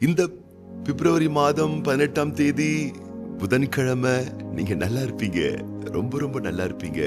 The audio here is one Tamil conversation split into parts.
இந்த பிப்ரவரி மாதம் 18ஆம் தேதி புதன்கிழமை நீங்க நல்லா இருப்பீங்க. ரொம்ப ரொம்ப நல்லா இருப்பீங்க.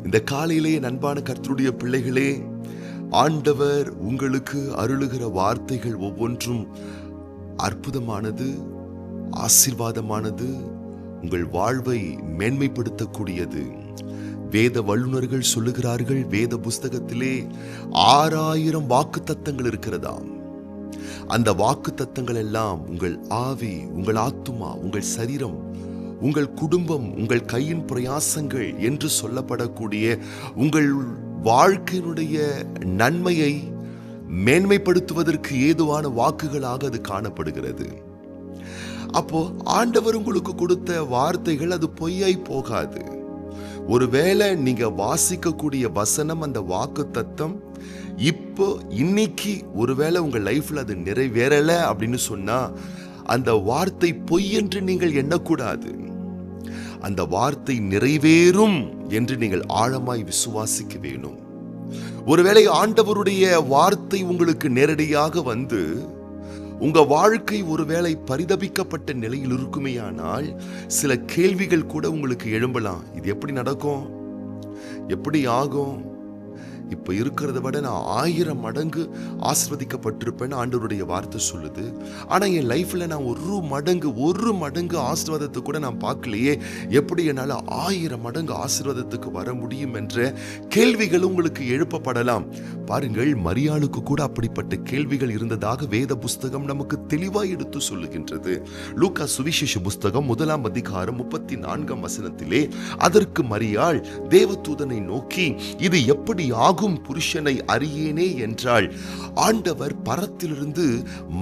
இந்த காலையிலே அன்பான கர்த்தருடைய பிள்ளைகளே, ஆண்டவர் உங்களுக்கு அருளுகிற வார்த்தைகள் ஒவ்வொன்றும் அற்புதமானது, ஆசீர்வாதமானது, உங்கள் வாழ்வை மேன்மைப்படுத்தக்கூடியது. வேத வல்லுநர்கள் சொல்லுகிறார்கள், வேத புஸ்தகத்திலே 6000 வாக்குத்தத்தங்கள் இருக்கிறதாம். அந்த வாக்குத்தத்தங்கள் எல்லாம் உங்கள் ஆவி, உங்கள் ஆத்துமா, உங்கள் சரீரம், உங்கள் குடும்பம், உங்கள் கையின் பிரயாசங்கள் என்று சொல்லப்படக்கூடிய உங்கள் வாழ்க்கையினுடைய நன்மையை மேன்மைப்படுத்துவதற்கு ஏதுவான வாக்குகளாக அது காணப்படுகிறது. அப்போ ஆண்டவர் உங்களுக்கு கொடுத்த வார்த்தைகள் அது பொய்யாய் போகாது. ஒருவேளை நீங்க வாசிக்கக்கூடிய வசனம், அந்த வாக்கு தத்தம் இப்போ இன்னைக்கு ஒருவேளை உங்க லைஃப்ல அது நிறைவேறல அப்படின்னு சொன்னா, அந்த வார்த்தை பொய் என்று நீங்கள் எண்ணக்கூடாது. அந்த வார்த்தை நிறைவேறும் என்று நீங்கள் ஆழமாய் விசுவாசிக்க வேணும். ஒருவேளை ஆண்டவருடைய வார்த்தை உங்களுக்கு நேரடியாக வந்து உங்க வாழ்க்கை ஒருவேளை பரிதபிக்கப்பட்ட நிலையில் இருக்குமேயானால், சில கேள்விகள் கூட உங்களுக்கு எழும்பலாம். இது எப்படி நடக்கும்? எப்படி ஆகும்? இப்ப இருக்கிறத விட நான் 1000 மடங்கு ஆசீர்வதிக்கப்பட்டிருப்பேன்னு ஆண்டவருடைய வார்த்தை சொல்லுது. ஆனா என் லைஃப்ல நான் ஒரு மடங்கு ஆசீர்வாதத்தை கூட நான் பார்க்கலையே, எப்படி என்னால 1000 மடங்கு ஆசீர்வாதத்துக்கு வர முடியும் என்ற கேள்விகள் உங்களுக்கு எழுப்பப்படலாம். பாருங்கள், மரியாளுக்கு கூட அப்படிப்பட்ட கேள்விகள் இருந்ததாக வேத புஸ்தகம் நமக்கு தெளிவாய் எடுத்து சொல்லுகின்றது. லூக்கா சுவிசேஷ புஸ்தகம் 1ஆம் அதிகாரம் 34ஆம் வசனத்திலே, அதற்கு மரியாள் தேவதூதனை நோக்கி, இது எப்படி ஆகும், புருஷனை அறியேனே என்றாள். ஆண்டவர் பரத்திலிருந்து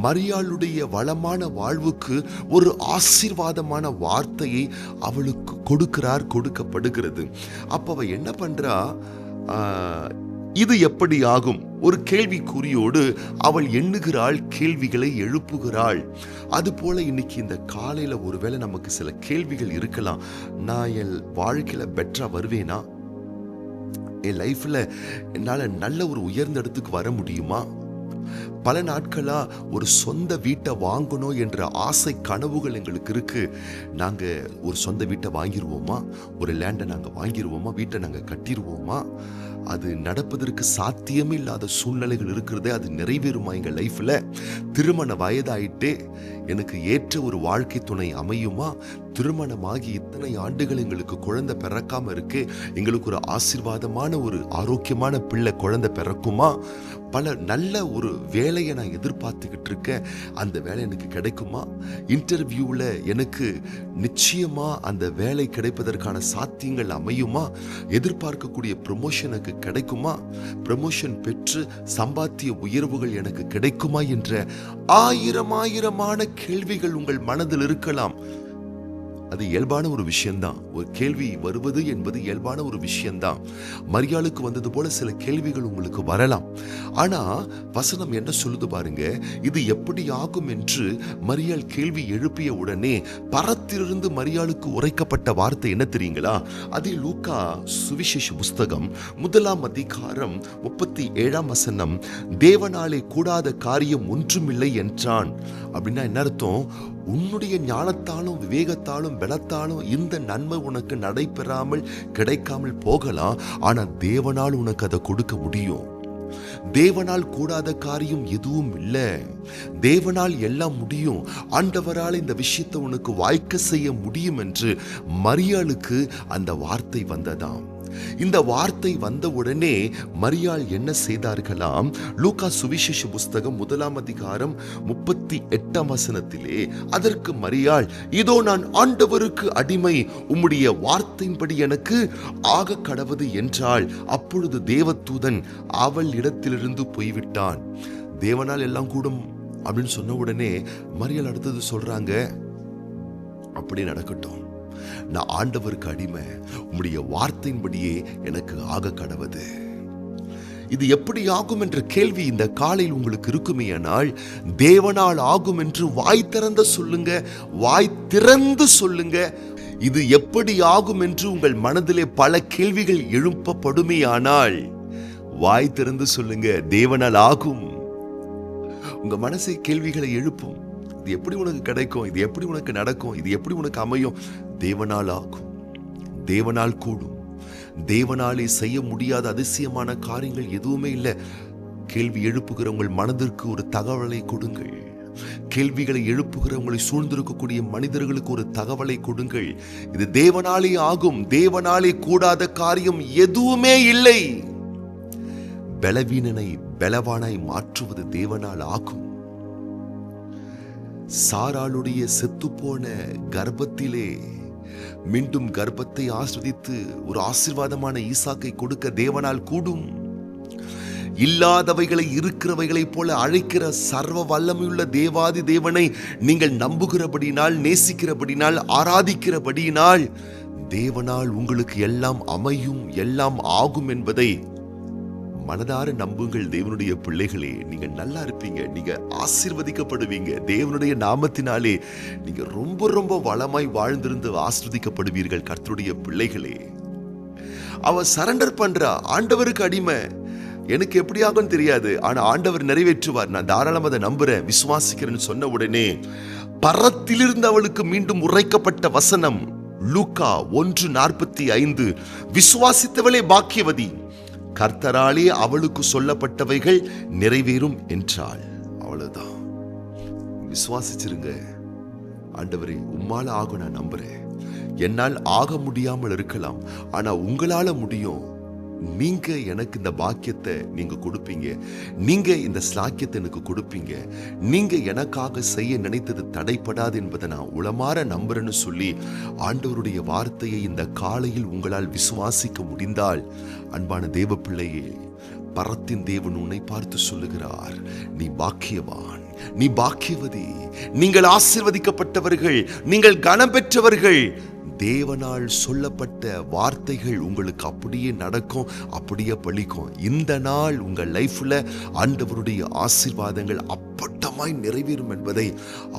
மரியாளுடைய வளமான வாழ்வுக்கு ஒரு ஆசீர்வாதமான வார்த்தையை அவளுக்கு கொடுக்கப்படுகிறது. அப்ப அவ என்ன பண்றா? இது எப்படி ஆகும்? ஒரு கேள்விக்குறியோடு அவள் எண்ணுகிறாள், கேள்விகளை எழுப்புகிறாள். அதுபோல இன்னைக்கு இந்த காலையில ஒருவேளை நமக்கு சில கேள்விகள் இருக்கலாம். நான் என் வாழ்க்கையில பெட்டரா வருவேனா? என் லைஃப்ல என்னால நல்ல ஒரு உயர்ந்த இடத்துக்கு வர முடியுமா? பல நாட்களா ஒரு சொந்த வீட்டை வாங்கணும் என்ற ஆசை கனவுகள் எங்களுக்கு இருக்கு. நாங்க ஒரு சொந்த வீட்டை வாங்கிடுவோமா? ஒரு லேண்டை நாங்க வாங்கிடுவோமா? வீட்டை நாங்க கட்டிடுவோமா? அது நடப்பதற்கு சாத்தியமே இல்லாத சூழ்நிலைகள் இருக்கிறதே. அது நிறைவேறுமா எங்க லைஃப்ல? திருமண வயதாயிட்டே எனக்கு ஏற்ற ஒரு வாழ்க்கை துணை அமையுமா? திருமணமாகி இத்தனை ஆண்டுகள் எங்களுக்கு குழந்தை பிறக்காம இருக்கு, எங்களுக்கு ஒரு ஆசீர்வாதமான ஒரு ஆரோக்கியமான பிள்ளை குழந்தை பிறக்குமா? பல நல்ல ஒரு வேலையை நான் எதிர்பார்த்துக்கிட்டு இருக்கேன், அந்த வேலை எனக்கு கிடைக்குமா? இன்டர்வியூவில் எனக்கு நிச்சயமா அந்த வேலை கிடைப்பதற்கான சாத்தியங்கள் அமையுமா? எதிர்பார்க்கக்கூடிய ப்ரமோஷனுக்கு கிடைக்குமா? ப்ரமோஷன் பெற்று சம்பாத்திய உயர்வுகள் எனக்கு கிடைக்குமா என்ற ஆயிரமான கேள்விகள் உங்கள் மனதில் இருக்கலாம். அது இயல்பான ஒரு விஷயம்தான். ஒரு கேள்வி வருவது என்பது இயல்பான ஒரு விஷயம்தான். மரியாளுக்கு வந்தது போல சில கேள்விகள் உங்களுக்கு வரலாம். ஆனா வசனம் என்ன சொல்லுது பாருங்க, இது எப்படி ஆகும் என்று மரியாள் கேள்வி எழுப்பிய உடனே பரத்திலிருந்து மரியாளுக்கு உரைக்கப்பட்ட வார்த்தை என்ன தெரியுங்களா? அதே லூக்கா சுவிசேஷ புஸ்தகம் 1ஆம் அதிகாரம் 37ஆம் வசனம், தேவனாலே கூடாத காரியம் ஒன்றுமில்லை என்றான். அப்படின்னா என்ன அர்த்தம்? உன்னுடைய ஞானத்தாலும் விவேகத்தாலும் பலத்தாலும் இந்த நன்மை உனக்கு நடைபெறாமல் கிடைக்காமல் போகலாம். ஆனா தேவனால் உனக்கு அதை கொடுக்க முடியும். தேவனால் கூடாத காரியம் எதுவும் இல்லை. தேவனால் எல்லாம் முடியும். ஆண்டவரால் இந்த விஷயத்தை உனக்கு வாய்க்க செய்ய முடியும் என்று மரியாளுக்கு அந்த வார்த்தை வந்ததாம். இந்த வார்த்தை வந்த உடனே மரியாள் என்ன செய்தார்களாம்? லூக்கா சுவிசேஷ புஸ்தகம் 1ஆம் அதிகாரம் 38ஆம் வசனத்திலே, அதற்கு மரியாள், இதோ நான் ஆண்டவருக்கு அடிமை, உம்முடைய வார்த்தையின்படி எனக்கு ஆக கடவது என்றாள். அப்பொழுது தேவதூதன் அவள் இடத்திலிருந்து போய்விட்டான். தேவனால் எல்லாம் கூடும் அப்படின்னு சொன்ன உடனே மரியாள் அடுத்தது சொல்றாங்க, அப்படி நடக்கட்டும், நான் ஆண்டவருக்கு அடிமை, உம்முடைய வார்த்தையின்படியே எனக்கு ஆக கடவது. இது எப்படி ஆகும் என்ற கேள்வி இந்த காலையில் உங்களுக்கு இருக்குமேயானால், தேவனால் ஆகும் என்று வாய் திறந்து சொல்லுங்க. வாய் திறந்து சொல்லுங்க. இது எப்படி ஆகும் என்று உங்கள் மனதிலே பல கேள்விகள் எழுப்பப்படுமேயானால் வாய் திறந்து சொல்லுங்க, தேவனால் ஆகும். உங்க மனசை கேள்விகளை எழுப்பும். இது எப்படி உனக்கு கிடைக்கும்? இது எப்படி உனக்கு நடக்கும்? இது எப்படி உனக்கு அமையும்? தேவனால் ஆகும், தேவனால் கூடும். தேவனாலே செய்ய முடியாத அதிசயமான காரியங்கள் எதுவுமே இல்லை. கேள்வி எழுப்புகிற உங்கள் மனதிற்கு ஒரு தகவலை கொடுங்கள். கேள்விகளை எழுப்புகிற உங்களை சூழ்ந்திருக்கக்கூடிய மனிதர்களுக்கு ஒரு தகவலை கொடுங்கள். இது தேவனாலே ஆகும். தேவனாலே கூடாத காரியம் எதுவுமே இல்லை. பலவீனனை பலவானாய் மாற்றுவது தேவனால் ஆகும். சாராளுடைய செத்துப்போன கர்ப்பத்திலே மீண்டும் கர்ப்பத்தை ஆஸ்வதித்து ஒரு ஆசீர்வாதமான ஈசாக்கை கொடுக்க தேவனால் கூடும். இல்லாதவைகளை இருக்கிறவைகளைப் போல அழைக்கிற சர்வ வல்லமையுள்ள தேவாதி தேவனை நீங்கள் நம்புகிறபடினால், நேசிக்கிறபடினால், ஆராதிக்கிறபடினால் தேவனால் உங்களுக்கு எல்லாம் அமையும், எல்லாம் ஆகும் என்பதை மனதார நம்புங்கள். தேவனுடைய பிள்ளைகளே, நீங்க நல்லா இருப்பீங்க, நீங்க ஆசீர்வதிக்கப்படுவீங்க. தேவனுடைய நாமத்தினாலே நீங்க ரொம்ப ரொம்ப வளமாய் வாழ்ந்திருந்து ஆசீர்வதிக்கப்படுவீர்கள். கர்த்தருடைய பிள்ளைகளே, அவ சரண்டர் பண்றா, ஆண்டவருக்கு அடிமை. எனக்கு எப்படி ஆகும் தெரியாது, ஆனா ஆண்டவர் நிறைவேற்றுவார், நான் தாராளமா அதை நம்புறேன், விசுவாசிக்கிறேன்னு சொன்ன உடனே பரத்திலிருந்து அவளுக்கு மீண்டும் உரைக்கப்பட்ட வசனம் லூக்கா 1:45, விசுவாசித்தவளே பாக்கியவதி, கர்த்தராலே அவளுக்கு சொல்லப்பட்டவைகள் நிறைவேறும் என்றாள். அவ்வளவுதான். விசுவாசிச்சிருங்க. ஆண்டவரே, உம்மால ஆகும், நான் நம்புறேன். என்னால் ஆக முடியாமல் இருக்கலாம், ஆனா உங்களால முடியும். நீங்க எனக்கு இந்த பாக்கியத்தை நீங்க கொடுப்பீங்க, நீங்க இந்த ஸ்லாக்கியத்தை எனக்கு கொடுப்பீங்க, நீங்க எனக்காக செய்ய நினைத்தது தடைப்படாது என்பதை நான் உளமாற நம்புறேன்னு சொல்லி ஆண்டவருடைய வார்த்தையை இந்த காலையில் உங்களால் விசுவாசிக்க முடிந்தால், அன்பான தேவ பிள்ளையே, பரத்தின் தேவன் உன்னை பார்த்து சொல்லுகிறார், நீ பாக்கியவான், நீ பாக்கியவதி, நீங்கள் ஆசீர்வதிக்கப்பட்டவர்கள், நீங்கள் கனம் பெற்றவர்கள். தேவனால் சொல்லப்பட்ட வார்த்தைகள் உங்களுக்கு அப்படியே நடக்கும், அப்படியே பலிக்கும். இந்த நாள் உங்கள் லைஃப்ல ஆண்டவருடைய ஆசீர்வாதங்கள் அப்பட்டமாய் நிறைவேறும் என்பதை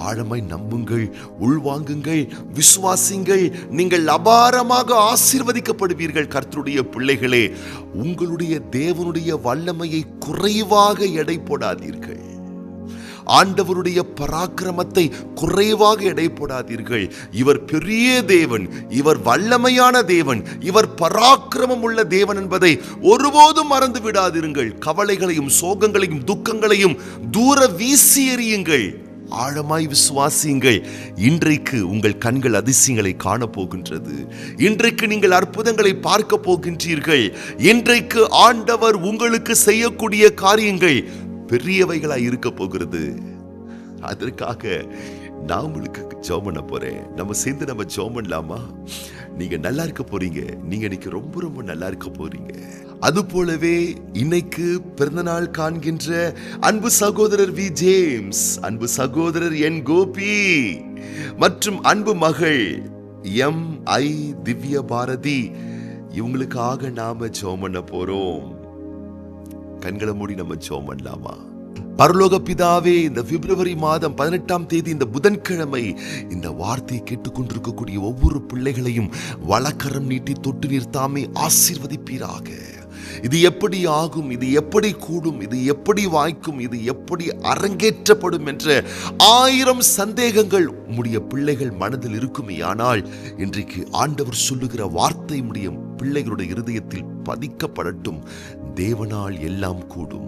ஆழமாய் நம்புங்கள், உள்வாங்குங்கள், விசுவாசிங்கள். நீங்கள் அபாரமாக ஆசீர்வதிக்கப்படுவீர்கள். கர்த்தருடைய பிள்ளைகளே, உங்களுடைய தேவனுடைய வல்லமையை குறைவாக எடை போடாதீர்கள். ஆண்டவருடைய பராக்கிரமத்தை குறைவாக எடை போடாதீர்கள். இவர் பெரிய தேவன், இவர் வல்லமையான தேவன், இவர் பராக்கிரமம் உள்ள தேவன் என்பதை ஒருபோதும் மறந்து விடாதிருங்கள். கவலைகளையும் சோகங்களையும் துக்கங்களையும் தூர வீசி எறியுங்கள். ஆழமாய் விசுவாசியுங்கள். இன்றைக்கு உங்கள் கண்கள் அதிசயங்களை காணப்போகின்றது. இன்றைக்கு நீங்கள் அற்புதங்களை பார்க்க போகின்றீர்கள். இன்றைக்கு ஆண்டவர் உங்களுக்கு செய்யக்கூடிய காரியங்கள் பெரியவைகளாய் இருக்க போகிறது. அதற்காக நான் உங்களுக்கு ஜெபம் பண்ண போறேன். நம்ம சேர்ந்து நம்ம ஜெபம் பண்ணலாமா? நீங்க நல்லா இருக்க போறீங்க. நீங்க இன்னைக்கு ரொம்ப ரொம்ப நல்லா இருக்க போறீங்க. அது போலவே இன்னைக்கு பிறந்தநாள் காண்கின்ற அன்பு சகோதரர் வி ஜேம்ஸ், அன்பு சகோதரர் என் கோபி மற்றும் அன்பு மகள் எம் ஐ திவ்ய பாரதி, இவங்களுக்காக நாம ஜெபம் பண்ண போறோம். கண்களை மூடி நம்ம ஜெபம் பண்ணலாமா? பரலோக பிதாவே, இந்த பிப்ரவரி மாதம் 18ஆம் தேதி இந்த புதன்கிழமை இந்த வார்த்தையை கேட்டுக்கொண்டிருக்கக்கூடிய ஒவ்வொரு பிள்ளைகளையும் வலக்கரம் நீட்டி தொட்டு நிறுத்தாமே ஆசீர்வதிப்பீராக. இது எப்படி ஆகும், இது எப்படி கூடும், இது எப்படி வாய்க்கும், இது எப்படி அரங்கேற்றப்படும் என்ற 1000 சந்தேகங்கள் உம்முடைய பிள்ளைகள் மனதில் இருக்குமே. ஆனால் இன்றைக்கு ஆண்டவர் சொல்லுகிற வார்த்தை உம்முடைய பிள்ளைகளுடைய இருதயத்தில் பதிக்கப்படட்டும். தேவனால் எல்லாம் கூடும்,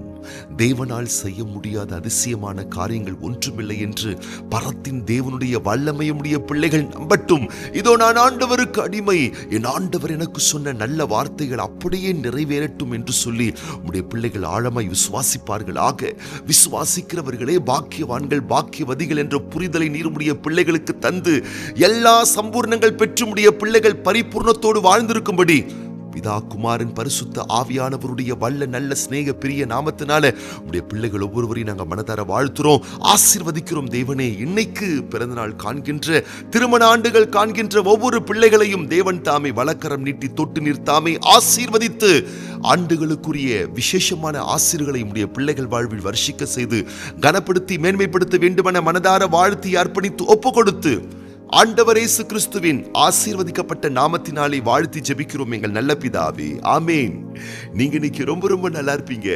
தேவனால் செய்ய முடியாத அதிசயமான காரியங்கள் ஒன்றுமில்லை என்று பரத்தின் தேவனுடைய வல்லமையுடைய பிள்ளைகள் நம்பட்டும். இதோ நான் ஆண்டவருக்கு அடிமை, என் ஆண்டவர் எனக்கு சொன்ன நல்ல வார்த்தைகள் அப்படியே நிறைவேறட்டும் என்று சொல்லி உடைய பிள்ளைகள் ஆழமாய் விசுவாசிப்பார்களாக. விசுவாசிக்கிறவர்களே பாக்கியவான்கள், பாக்கியவதிகள் என்ற புரிதலை நீருடைய பிள்ளைகளுக்கு தந்து எல்லா சம்பூர்ணங்கள் பெற்று உடைய பிள்ளைகள் பரிபூர்ணத்தோடு வாழ்ந்திருக்கும்படி பிதா குமாரன் பரிசுத்த ஆவியானவருடைய வல்ல நல்ல சிநேக பிரிய நாமத்தினால உடைய பிள்ளைகள் ஒவ்வொருவரையும் நாங்கள் மனதார வாழ்த்துறோம், ஆசீர்வதிக்கிறோம். தேவனே, இன்னைக்கு பிறந்த நாள் காண்கின்ற, திருமண ஆண்டுகள் காண்கின்ற ஒவ்வொரு பிள்ளைகளையும் தேவன் தாமே வலக்கரம் நீட்டி தொட்டு நிறுத்தாமே ஆசீர்வதித்து ஆண்டுகளுக்குரிய விசேஷமான ஆசீர்களை உடைய பிள்ளைகள் வாழ்வில் வர்ஷிக்க செய்து கனப்படுத்தி மேன்மைப்படுத்த வேண்டுமென மனதார வாழ்த்தி அர்ப்பணித்து ஒப்பு கொடுத்து ஆண்டவர் இயேசு கிறிஸ்துவின் ஆசீர்வதிக்கப்பட்ட நாமத்தினாலே வாழ்த்தி ஜெபிக்கிறோம் எங்கள் நல்ல பிதாவே. ஆமேன். நீங்க இன்னைக்கு ரொம்ப ரொம்ப நல்லா இருப்பீங்க.